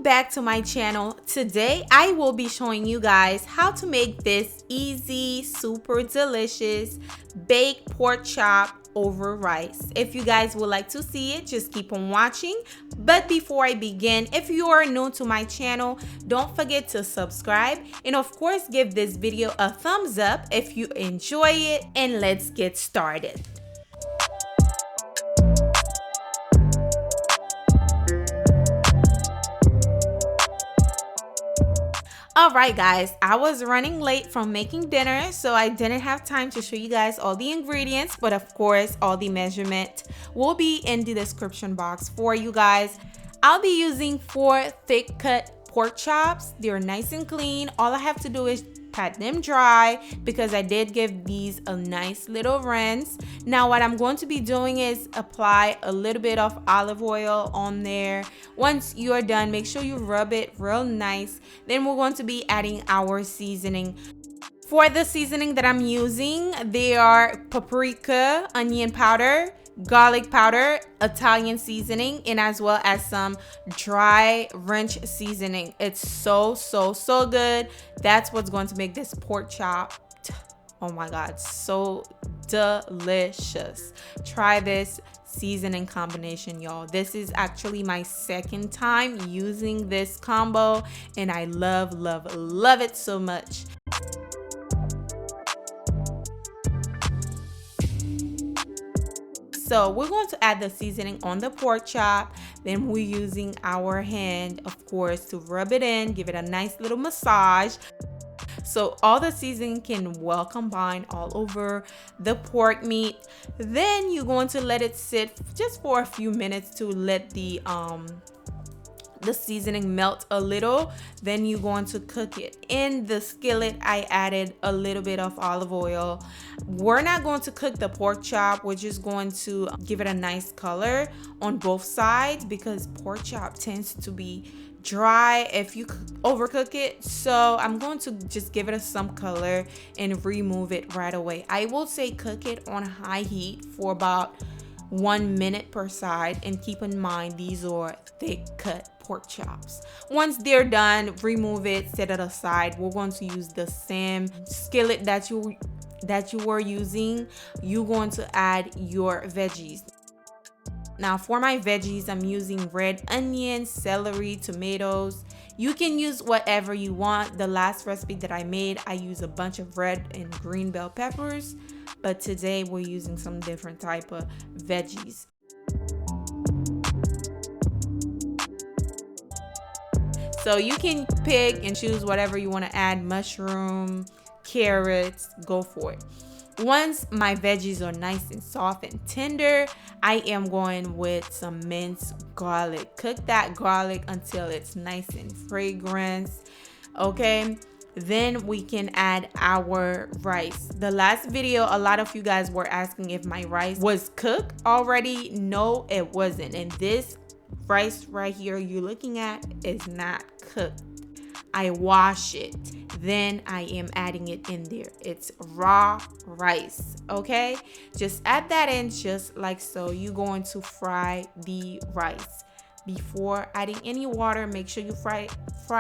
back to my channel. Today I will be showing you guys how to make this easy, super delicious baked pork chop over rice. If you guys would like to see it, just keep on watching. But before I begin, if you are new to my channel, don't forget to subscribe and of course give this video a thumbs up if you enjoy it, and let's get started. Alright guys, I was running late from making dinner, so I didn't have time to show you guys all the ingredients, but of course all the measurement will be in the description box for you guys. I'll be using 4 thick cut pork chops. They're nice and clean. All I have to do is pat them dry because I did give these a nice little rinse. Now what I'm going to be doing is apply a little bit of olive oil on there. Once you're done, make sure you rub it real nice. Then we're going to be adding our seasoning. For the seasoning that I'm using, they are paprika, onion powder, garlic powder, Italian seasoning, and as well as some dry ranch seasoning. It's so good. That's what's going to make this pork chop, oh my god, so delicious. Try this seasoning combination, y'all. This is actually my second time using this combo and I love it so much. So we're going to add the seasoning on the pork chop. Then we're using our hand, of course, to rub it in, give it a nice little massage so all the seasoning can well combine all over the pork meat. Then you're going to let it sit just for a few minutes to let the seasoning melt a little. Then you're going to cook it in the skillet. I added a little bit of olive oil. We're not going to cook the pork chop, we're just going to give it a nice color on both sides because pork chop tends to be dry if you overcook it. So I'm going to just give it some color and remove it right away. I will say cook it on high heat for about 1 minute per side, and keep in mind these are thick cut pork chops. Once they're done, remove it, set it aside. We're going to use the same skillet that you were using. You're going to add your veggies. Now for my veggies, I'm using red onion, celery, tomatoes. You can use whatever you want. The last recipe that I made, I used a bunch of red and green bell peppers, but today we're using some different type of veggies. So you can pick and choose whatever you want to add, mushroom, carrots, go for it. Once my veggies are nice and soft and tender, I am going with some minced garlic. Cook that garlic until it's nice and fragrant, okay? Then we can add our rice. The last video, a lot of you guys were asking if my rice was cooked already. No, it wasn't. And this rice right here you're looking at is not cooked. I wash it, then I am adding it in there. It's raw rice, okay? Just add that in just like so. You're going to fry the rice. Before adding any water, make sure you fry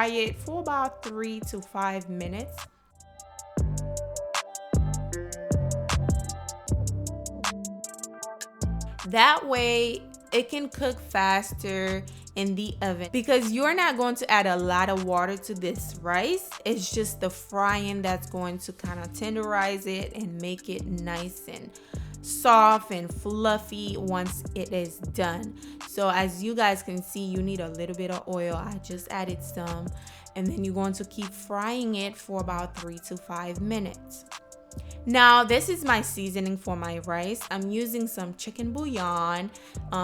it for about 3 to 5 minutes. That way it can cook faster in the oven because you're not going to add a lot of water to this rice. It's just the frying that's going to kind of tenderize it and make it nice and soft and fluffy once it is done. So as you guys can see, you need a little bit of oil. I just added some, and then you're going to keep frying it for about 3 to 5 minutes. Now this is my seasoning for my rice. I'm using some chicken bouillon,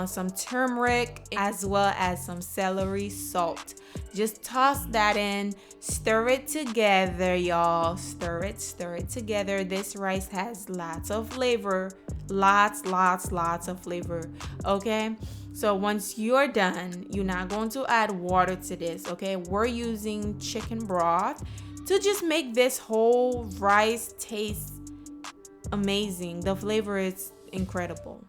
some turmeric, as well as some celery, salt. Just toss that in, stir it together, y'all. Stir it together. This rice has lots of flavor, lots of flavor, okay? So once you're done, you're not going to add water to this, okay? We're using chicken broth to just make this whole rice taste amazing. The flavor is incredible.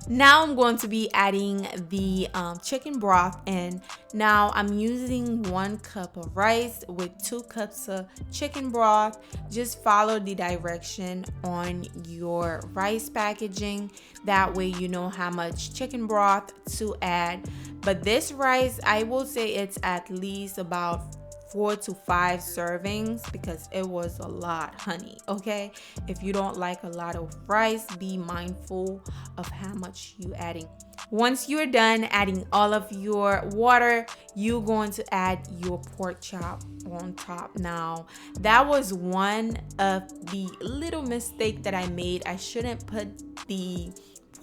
Now I'm going to be adding the chicken broth, and now I'm using 1 cup of rice with 2 cups of chicken broth. Just follow the direction on your rice packaging. That way you know how much chicken broth to add. But this rice, I will say it's at least about 4 to 5 servings because it was a lot, honey. Okay, if you don't like a lot of rice, be mindful of how much you adding. Once you're done adding all of your water, you're going to add your pork chop on top. Now that was one of the little mistake that I made. I shouldn't put the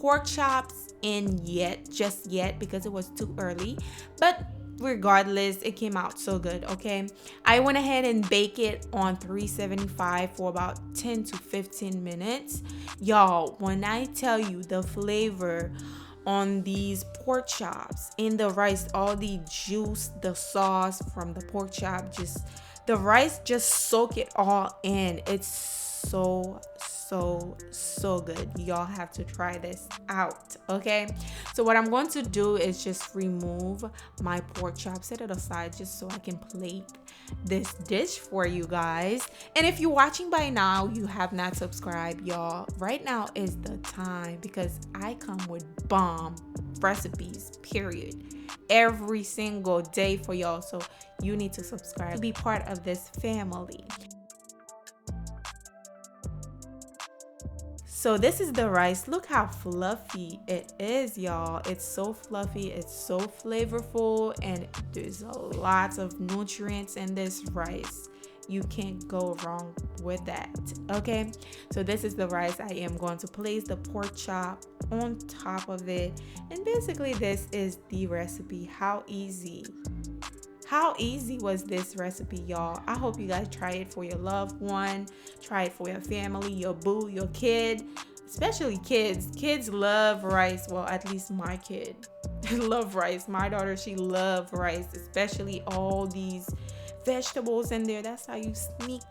pork chops in just yet because it was too early, but regardless, it came out so good. Okay, I went ahead and bake it on 375 for about 10 to 15 minutes. Y'all, when I tell you the flavor on these pork chops in the rice, all the juice, the sauce from the pork chop, just the rice just soak it all in. It's so good. Y'all have to try this out. Okay, so what I'm going to do is just remove my pork chop, set it aside just so I can plate this dish for you guys. And if you're watching by now, you have not subscribed, y'all, right now is the time because I come with bomb recipes, period, every single day for y'all. So you need to subscribe to be part of this family. So this is the rice. Look how fluffy it is, y'all. It's so fluffy, it's so flavorful, and there's a lot of nutrients in this rice. You can't go wrong with that. Okay, so this is the rice. I am going to place the pork chop on top of it, and basically this is the recipe. How easy was this recipe, y'all? I hope you guys try it for your loved one, try it for your family, your boo, your kid, especially kids. Kids love rice. Well, at least my kid love rice. My daughter, she love rice, especially all these vegetables in there. That's how you sneak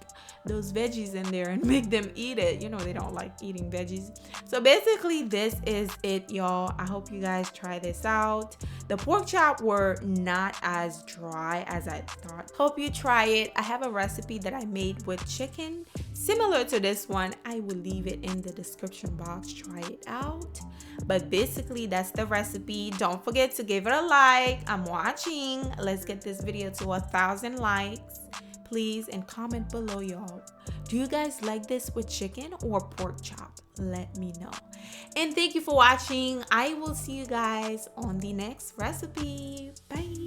those veggies in there and make them eat it. You know, they don't like eating veggies. So basically this is it, y'all. I hope you guys try this out. The pork chop were not as dry as I thought. Hope you try it. I have a recipe that I made with chicken similar to this one. I will leave it in the description box. Try it out. But basically that's the recipe. Don't forget to give it a like. I'm watching. Let's get this video to 1,000 likes, please, and comment below, y'all. Do you guys like this with chicken or pork chop? Let me know. And thank you for watching. I will see you guys on the next recipe. Bye.